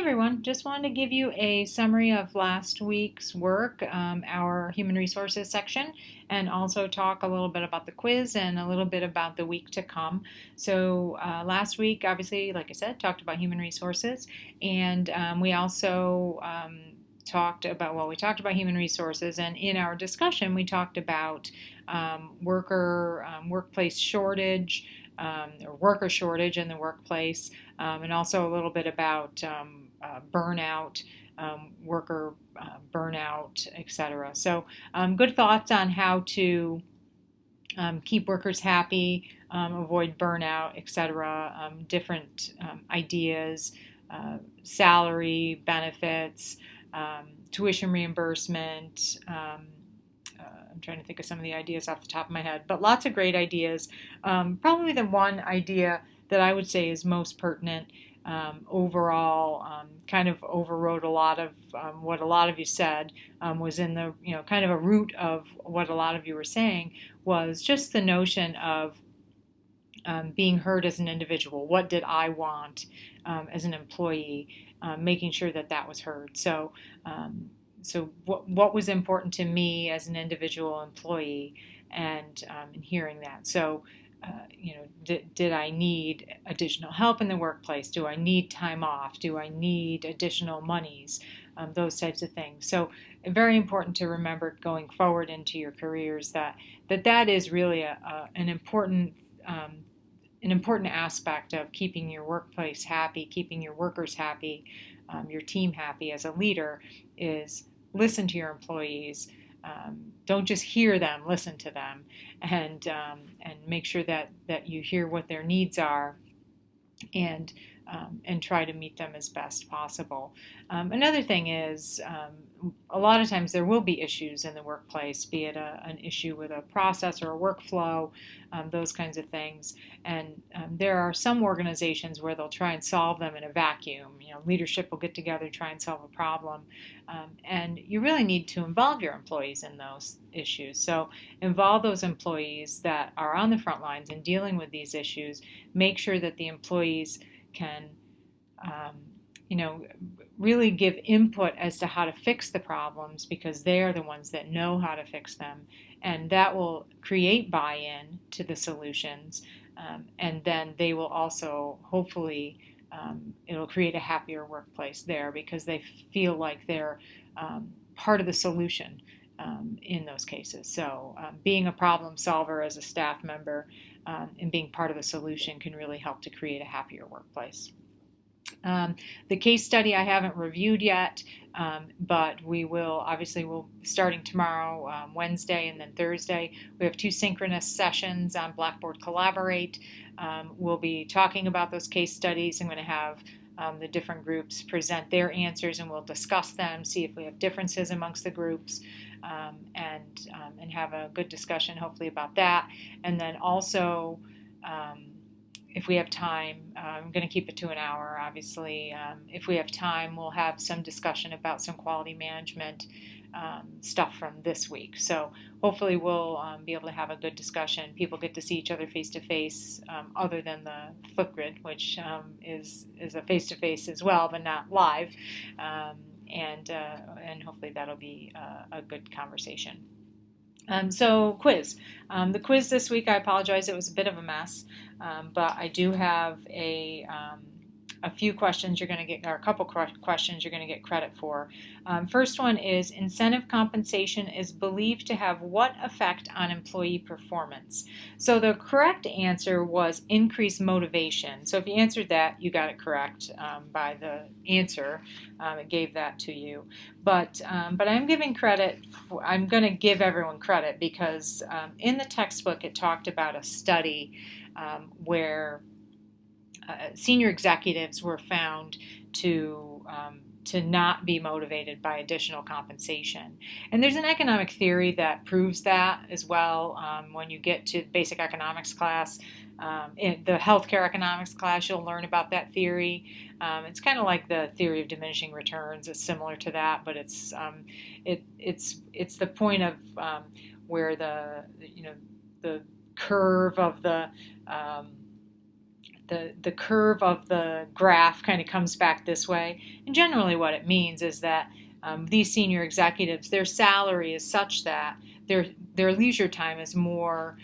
everyone, just wanted to give you a summary of last week's work, our human resources section, and also talk a little bit about the quiz and a little bit about the week to come. So last week, obviously, like I said, talked about human resources, and we also we talked about human resources, and in our discussion, we talked about workplace shortage, or worker shortage in the workplace, and also a little bit about burnout, worker burnout, etc. So, good thoughts on how to keep workers happy, avoid burnout, etc. Different ideas, salary, benefits, tuition reimbursement. I'm trying to think of some of the ideas off the top of my head, but lots of great ideas. Probably the one idea that I would say is most pertinent overall, kind of overrode a lot of what a lot of you said, was in the, kind of a root of what a lot of you were saying, was just the notion of being heard as an individual. What did I want as an employee? Making sure that that was heard. So what was important to me as an individual employee, and hearing that. So, did I need additional help in the workplace? Do I need time off? Do I need additional monies? Those types of things. So, very important to remember going forward into your careers that is really an important aspect of keeping your workplace happy, keeping your workers happy, your team happy as a leader, is listen to your employees. Don't just hear them, listen to them, and make sure that you hear what their needs are, and try to meet them as best possible. Another thing is, a lot of times there will be issues in the workplace, be it an issue with a process or a workflow, those kinds of things. And there are some organizations where they'll try and solve them in a vacuum. Leadership will get together, try and solve a problem. And you really need to involve your employees in those issues. So involve those employees that are on the front lines in dealing with these issues. Make sure that the employees can, really give input as to how to fix the problems, because they are the ones that know how to fix them. And that will create buy-in to the solutions. And then they will also, hopefully, it'll create a happier workplace there, because they feel like they're part of the solution in those cases. So being a problem solver as a staff member, and being part of the solution can really help to create a happier workplace. The case study I haven't reviewed yet, but we'll starting tomorrow, Wednesday, and then Thursday. We have 2 synchronous sessions on Blackboard Collaborate. We'll be talking about those case studies. I'm going to have the different groups present their answers, and we'll discuss them, see if we have differences amongst the groups, and have a good discussion, hopefully, about that. And then also, if we have time, I'm going to keep it to an hour, obviously. If we have time, we'll have some discussion about some quality management stuff from this week. So hopefully we'll be able to have a good discussion. People get to see each other face-to-face, other than the Flipgrid, which is a face-to-face as well, but not live. And hopefully that'll be a good conversation. So quiz. The quiz this week, I apologize, it was a bit of a mess, but I do have a few questions you're going to get, or a couple questions you're going to get credit for. First one is, incentive compensation is believed to have what effect on employee performance? So the correct answer was increased motivation. So if you answered that, you got it correct by the answer. It gave that to you. But I'm giving credit. I'm going to give everyone credit, because in the textbook it talked about a study where senior executives were found to not be motivated by additional compensation. And there's an economic theory that proves that as well. When you get to basic economics class, in the healthcare economics class, you'll learn about that theory. It's kind of like the theory of diminishing returns. It's similar to that, but it's the point of where the curve of the the curve of the graph kind of comes back this way. And generally what it means is that these senior executives, their salary is such that their leisure time is more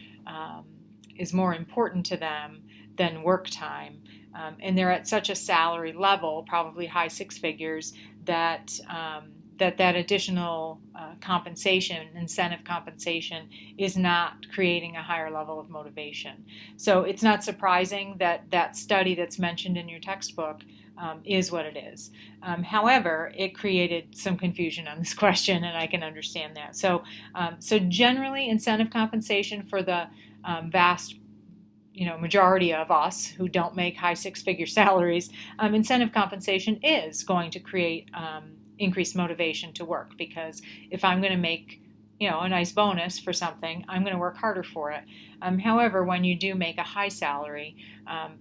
important to them than work time. And they're at such a salary level, probably high six figures, that that additional compensation, incentive compensation, is not creating a higher level of motivation. So it's not surprising that that study that's mentioned in your textbook is what it is. However, it created some confusion on this question, and I can understand that. So generally, incentive compensation for the vast majority of us who don't make high six-figure salaries, incentive compensation is going to create increased motivation to work, because if I'm going to make a nice bonus for something, I'm going to work harder for it. However, when you do make a high salary,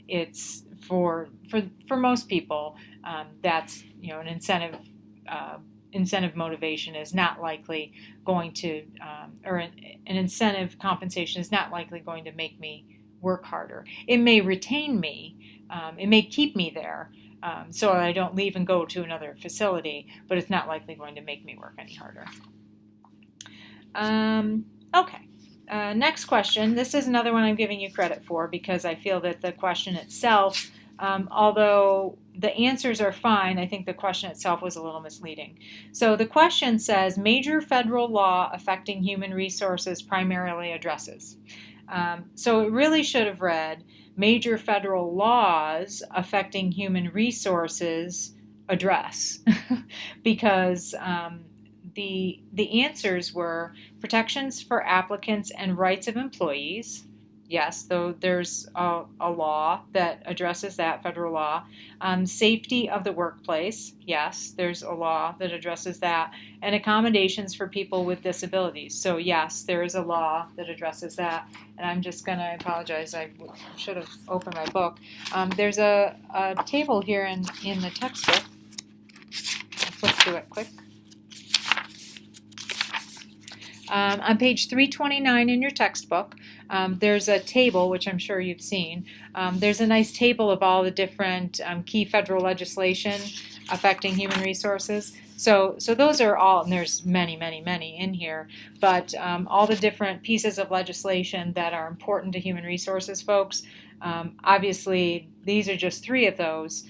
it's for most people, that's an incentive. Incentive motivation is not likely going to, or an incentive compensation is not likely going to make me work harder. It may retain me, it may keep me there, so I don't leave and go to another facility, but it's not likely going to make me work any harder. Okay, next question. This is another one I'm giving you credit for, because I feel that the question itself, although the answers are fine, I think the question itself was a little misleading. So the question says, major federal law affecting human resources primarily addresses. So it really should have read, major federal laws affecting human resources address, because the answers were protections for applicants and rights of employees. Yes, though there's a law that addresses that, federal law. Safety of the workplace. Yes, there's a law that addresses that. And accommodations for people with disabilities. So yes, there is a law that addresses that. And I'm just going to apologize. I should have opened my book. There's a table here in the textbook. I'll flip through it quick. On page 329 in your textbook, there's a table, which I'm sure you've seen. There's a nice table of all the different key federal legislation affecting human resources. So those are all, and there's many, many, many in here, but all the different pieces of legislation that are important to human resources folks. Obviously, these are just three of those.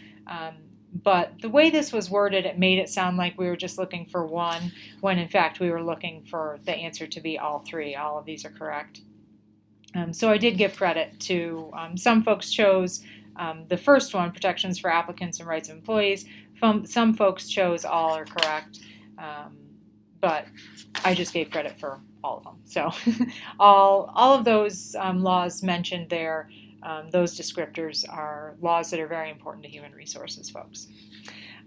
But the way this was worded, it made it sound like we were just looking for one, when in fact we were looking for the answer to be all three. All of these are correct. So I did give credit to some folks chose the first one, protections for applicants and rights of employees. Some folks chose all are correct, but I just gave credit for all of them. So all of those laws mentioned there, those descriptors are laws that are very important to human resources folks.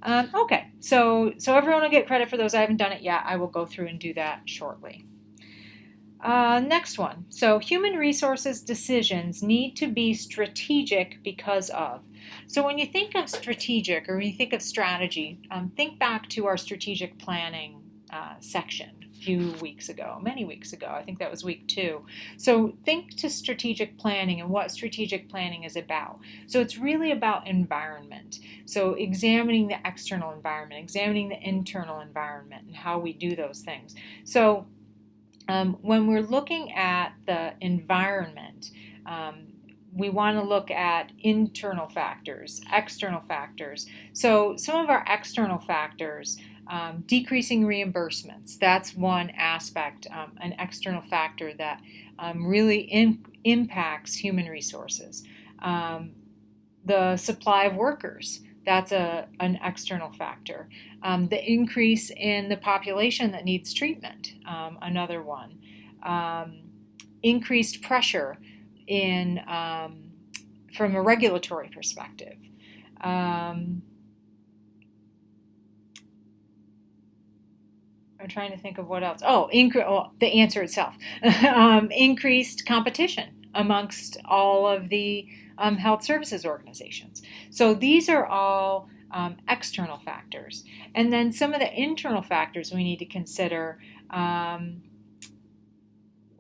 Okay, so everyone will get credit for those. I haven't done it yet. I will go through and do that shortly. Next one. So human resources decisions need to be strategic because of. So when you think of strategic, or when you think of strategy, think back to our strategic planning section a few weeks ago, many weeks ago. I think that was week 2. So think to strategic planning and what strategic planning is about. So it's really about environment. So examining the external environment, examining the internal environment, and how we do those things. So when we're looking at the environment, we want to look at internal factors, external factors. So some of our external factors, decreasing reimbursements, that's one aspect, an external factor that really impacts human resources. The supply of workers, that's an external factor. The increase in the population that needs treatment, another one. Increased pressure in from a regulatory perspective. I'm trying to think of what else. The answer itself. Increased competition amongst all of the health services organizations. So these are all external factors. And then some of the internal factors we need to consider.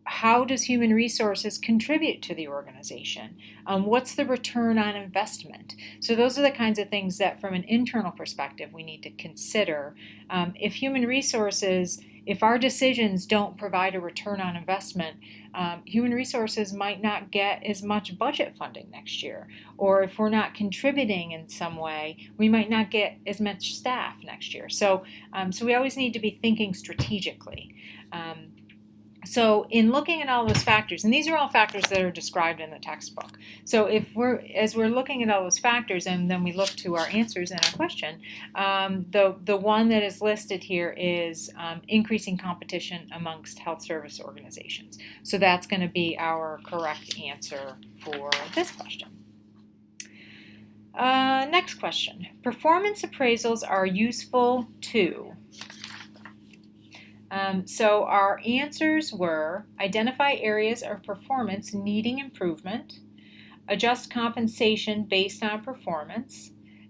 how does human resources contribute to the organization? What's the return on investment? So those are the kinds of things that from an internal perspective we need to consider. If human resources, if our decisions don't provide a return on investment, human resources might not get as much budget funding next year. Or if we're not contributing in some way, we might not get as much staff next year. So we always need to be thinking strategically. So in looking at all those factors, and these are all factors that are described in the textbook. So as we're looking at all those factors and then we look to our answers in our question, the one that is listed here is increasing competition amongst health service organizations. So that's going to be our correct answer for this question. Next question. Performance appraisals are useful to... So our answers were identify areas of performance needing improvement, adjust compensation based on performance,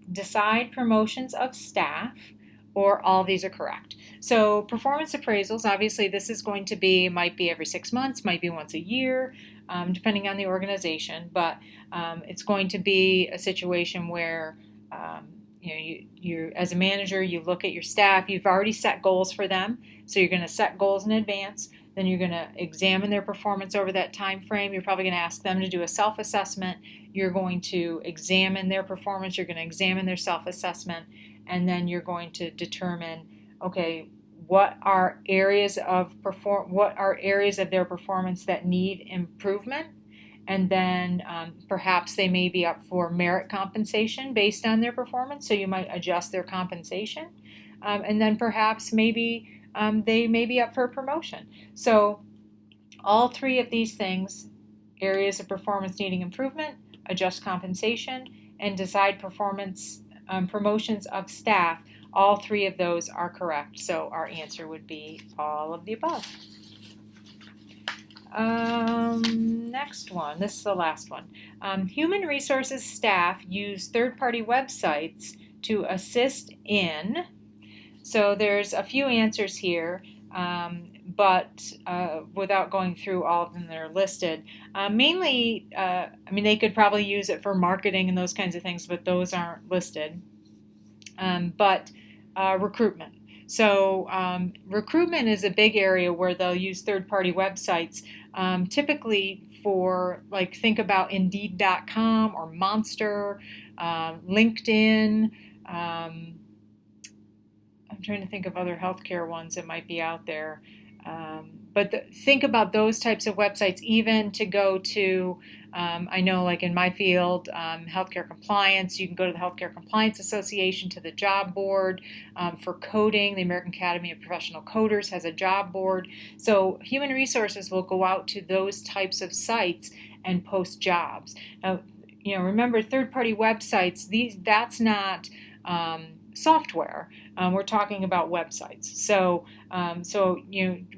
decide promotions of staff, or all these are correct. So performance appraisals, obviously this is going to be, might be every 6 months, might be once a year, depending on the organization, but it's going to be a situation where you as a manager, you look at your staff, you've already set goals for them, so you're going to set goals in advance, then you're going to examine their performance over that time frame, you're probably going to ask them to do a self-assessment, you're going to examine their performance, you're going to examine their self-assessment, and then you're going to determine, okay, what are areas of their performance that need improvement? And then perhaps they may be up for merit compensation based on their performance, so you might adjust their compensation. And then perhaps maybe they may be up for a promotion. So all three of these things, areas of performance needing improvement, adjust compensation, and decide performance promotions of staff, all three of those are correct. So our answer would be all of the above. Next one, this is the last one. Human resources staff use third-party websites to assist in, so there's a few answers here, but without going through all of them that are listed. Mainly, they could probably use it for marketing and those kinds of things, but those aren't listed. But recruitment. So recruitment is a big area where they'll use third-party websites, typically for, like, think about Indeed.com or Monster, LinkedIn. I'm trying to think of other healthcare ones that might be out there. But think about those types of websites, even to go to, I know like in my field, healthcare compliance, you can go to the Healthcare Compliance Association, to the job board. For coding, the American Academy of Professional Coders has a job board. So human resources will go out to those types of sites and post jobs. Now, remember, third-party websites, that's not software. We're talking about websites. So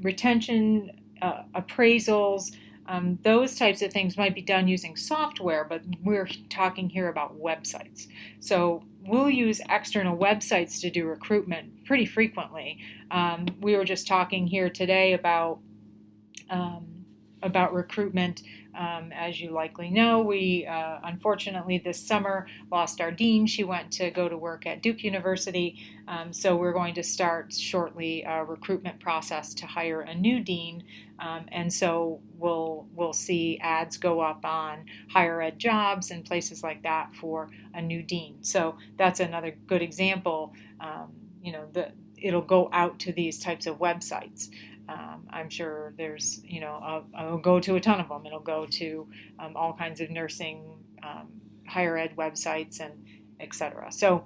retention, appraisals, those types of things might be done using software, but we're talking here about websites. So we'll use external websites to do recruitment pretty frequently. We were just talking here today about recruitment. As you likely know, we unfortunately this summer lost our dean. She went to go to work at Duke University, so we're going to start shortly a recruitment process to hire a new dean, and so we'll see ads go up on higher ed jobs and places like that for a new dean. So that's another good example. It'll go out to these types of websites. I'm sure there's, I'll go to a ton of them. It'll go to all kinds of nursing, higher ed websites, and etc. So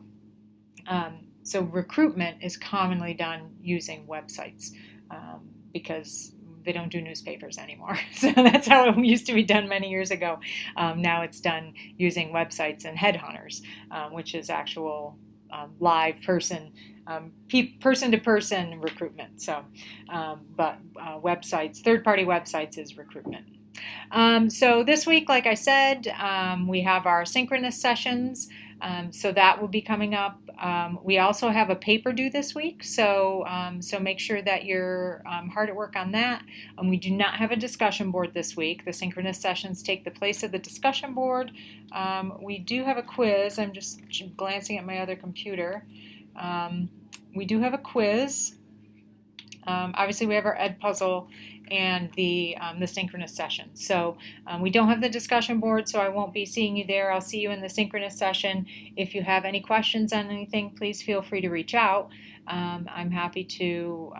recruitment is commonly done using websites because they don't do newspapers anymore. So that's how it used to be done many years ago. Now it's done using websites and headhunters, which is actual live person-to-person recruitment. So, but websites, third-party websites is recruitment. So this week, like I said, we have our synchronous sessions. So that will be coming up. We also have a paper due this week, so make sure that you're hard at work on that. We do not have a discussion board this week. The synchronous sessions take the place of the discussion board. We do have a quiz. I'm just glancing at my other computer. We do have a quiz. Obviously, we have our Ed puzzle and the synchronous session. So we don't have the discussion board, so I won't be seeing you there. I'll see you in the synchronous session. If you have any questions on anything, please feel free to reach out. I'm happy to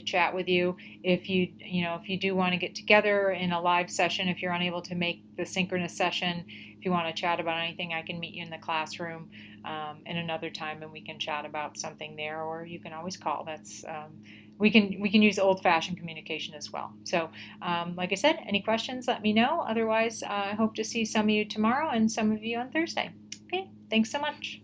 chat with you. If you do want to get together in a live session, if you're unable to make the synchronous session, if you want to chat about anything, I can meet you in the classroom in another time, and we can chat about something there. Or you can always call. That's we can use old-fashioned communication as well. So, like I said, any questions, let me know. Otherwise, I hope to see some of you tomorrow and some of you on Thursday. Okay, thanks so much.